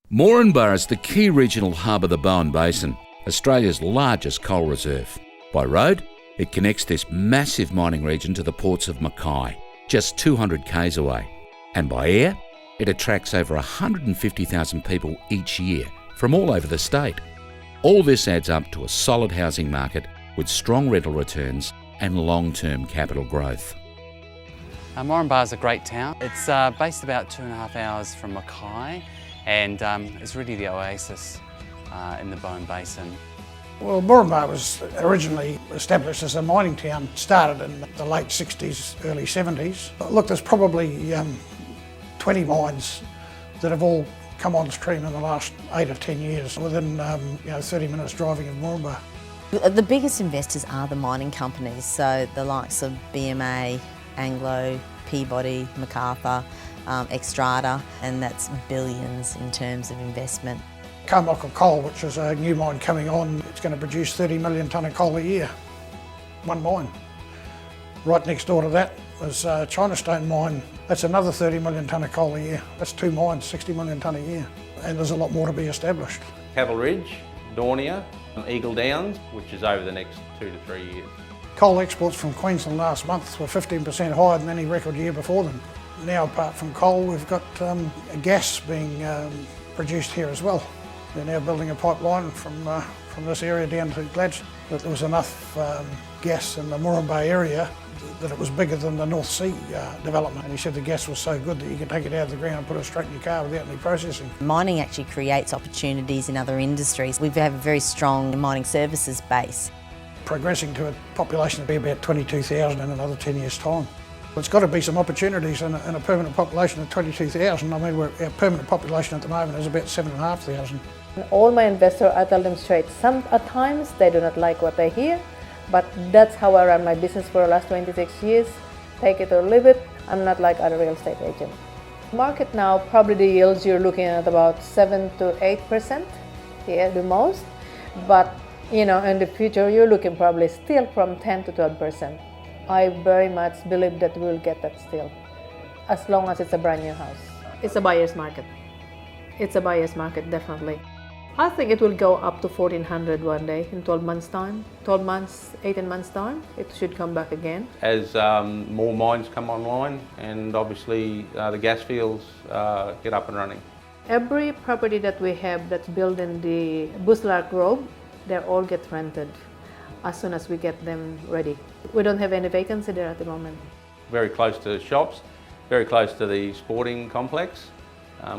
Moranbah is the key regional hub of the Bowen Basin, Australia's largest coal reserve. By road, it connects this massive mining region to the ports of Mackay, just 200 k's away. And by air, it attracts over 150,000 people each year from all over the state. All this adds up to a solid housing market with strong rental returns and long-term capital growth. Moranbah is a great town. It's based about 2.5 hours from Mackay, and it's really the oasis in the Bowen Basin. Well, Moranbah was originally established as a mining town, started in the late 60s, early 70s. Look, there's probably 20 mines that have all come on stream in the last 8 or 10 years within 30 minutes driving of Moranbah. The biggest investors are the mining companies, so the likes of BMA, Anglo, Peabody, MacArthur, Xstrata, and that's billions in terms of investment. Carmichael Coal, which is a new mine coming on, it's going to produce 30 million tonne of coal a year. One mine. Right next door to that is Chinastone mine. That's another 30 million tonne of coal a year. That's 2 mines, 60 million tonne a year. And there's a lot more to be established. Cavill Ridge, Dornier, Eagle Downs, which is over the next 2 to 3 years. Coal exports from Queensland last month were 15% higher than any record year before them. Now, apart from coal, we've got gas being produced here as well. They're now building a pipeline from this area down to Gladstone. But there was enough gas in the Moranbah area that it was bigger than the North Sea development. And he said the gas was so good that you could take it out of the ground and put it straight in your car without any processing. Mining actually creates opportunities in other industries. We have a very strong mining services base. Progressing to a population of be about 22,000 in another 10 years' time. It's got to be some opportunities in a permanent population of 22,000. I mean, our permanent population at the moment is about 7,500. All my investors, I tell them straight, at times they do not like what they hear, but that's how I run my business for the last 26 years. Take it or leave it. I'm not like other real estate agent. Market now, probably the yields you're looking at about 7 to 8%, yeah, the most. But in the future you're looking probably still from 10 to 12%. I very much believe that we'll get that still, as long as it's a brand new house. It's a buyer's market. It's a buyer's market, definitely. I think it will go up to 1,400 one day in 12 months' time. 12 months, 18 months' time, it should come back again. As more mines come online and obviously the gas fields get up and running. Every property that we have that's built in the Buslark Grove, they all get rented as soon as we get them ready. We don't have any vacancy there at the moment. Very close to shops, very close to the sporting complex,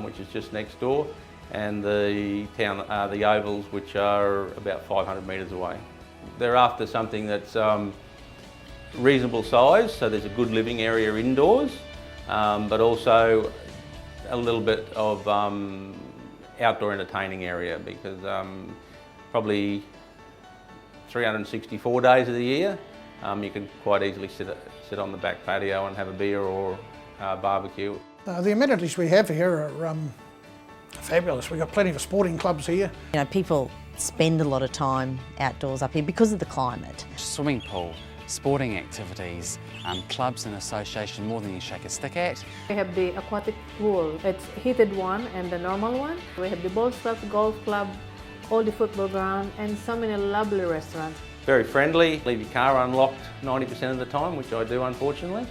which is just next door, and the ovals, which are about 500 metres away. They're after something that's reasonable size, so there's a good living area indoors, but also a little bit of outdoor entertaining area, because probably 364 days of the year, you can quite easily sit on the back patio and have a beer or barbecue. The amenities we have here are fabulous. We've got plenty of sporting clubs here. People spend a lot of time outdoors up here because of the climate. Swimming pool, sporting activities, clubs and association, more than you shake a stick at. We have the aquatic pool. It's heated one and the normal one. We have the bowls club, golf club, all the football ground, and so many lovely restaurants. Very friendly. Leave your car unlocked 90% of the time, which I do, unfortunately.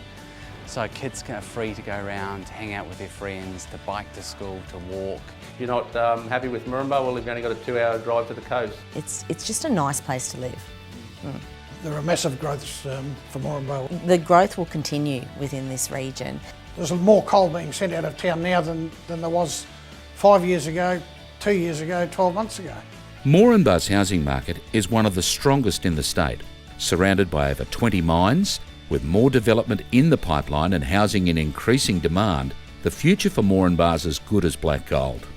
So kids are free to go around, to hang out with their friends, to bike to school, to walk. If you're not happy with Moranbah, well, you've only got a 2-hour drive to the coast. It's just a nice place to live. There are massive growths for Moranbah. The growth will continue within this region. There's more coal being sent out of town now than there was 5 years ago, 2 years ago, 12 months ago. Moranbah's housing market is one of the strongest in the state, surrounded by over 20 mines. With more development in the pipeline and housing in increasing demand, the future for Moranbah is as good as black gold.